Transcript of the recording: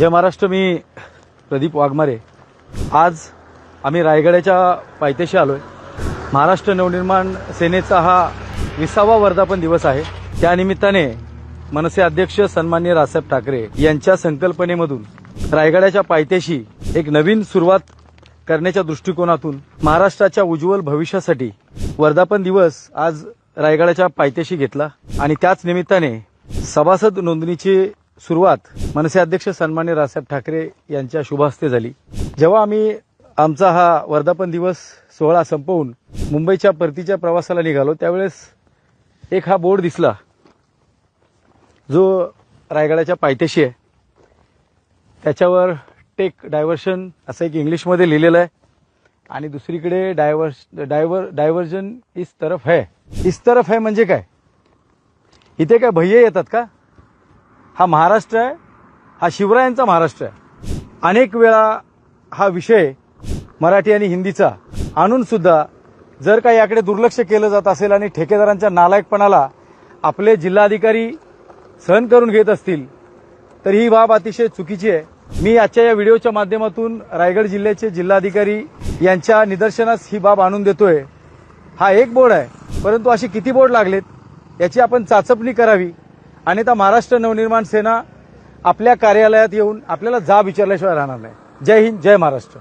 जय महाराष्ट्र. मी प्रदीप वाघमारे. आज आम्ही रायगडाच्या पायथ्याशी आलोय. महाराष्ट्र नवनिर्माण सेनेचा हा 20वा वर्धापन दिवस आहे. त्यानिमित्ताने मनसे अध्यक्ष सन्माननीय राजसाहेब ठाकरे यांच्या संकल्पनेमधून रायगडाच्या पायथ्याशी एक नवीन सुरुवात करण्याच्या दृष्टिकोनातून महाराष्ट्राच्या उज्ज्वल भविष्यासाठी वर्धापन दिवस आज रायगडाच्या पायथ्याशी घेतला आणि त्याच निमित्ताने सभासद नोंदणीची सुरुवात मनसे अध्यक्ष सन्माननीय राजसाहेब ठाकरे यांच्या शुभहस्ते झाली. जेव्हा आम्ही आमचा हा वर्धापन दिवस सोहळा संपवून मुंबईच्या परतीच्या प्रवासाला निघालो त्यावेळेस एक हा बोर्ड दिसला जो रायगडाच्या पायथ्याशी आहे. त्याच्यावर टेक डायव्हर्शन असं एक इंग्लिशमध्ये लिहिलेलं आहे आणि दुसरीकडे डायव्हर्जन इस तरफ है. इस तरफ है म्हणजे काय? इथे काय भैये येतात का? हा महाराष्ट्र आहे, हा शिवरायांचा महाराष्ट्र आहे. अनेक वेळा हा विषय मराठी आणि हिंदीचा आणून सुद्धा जर का याकडे दुर्लक्ष केलं जात असेल आणि ठेकेदारांच्या नालायकपणाला आपले जिल्हाधिकारी सहन करून घेत असतील तर ही बाब अतिशय चुकीची आहे. मी आजच्या या व्हिडिओच्या माध्यमातून रायगड जिल्ह्याचे जिल्हाधिकारी यांच्या निदर्शनास ही बाब आणून देतोय. हा एक बोर्ड आहे, परंतु अशी किती बोर्ड लागलेत याची आपण चाचपणी करावी. आणि आता महाराष्ट्र नवनिर्माण सेना आपल्या कार्यालयात येऊन आपल्याला जाब विचारल्याशिवाय राहणार नाही. जय हिंद, जय महाराष्ट्र.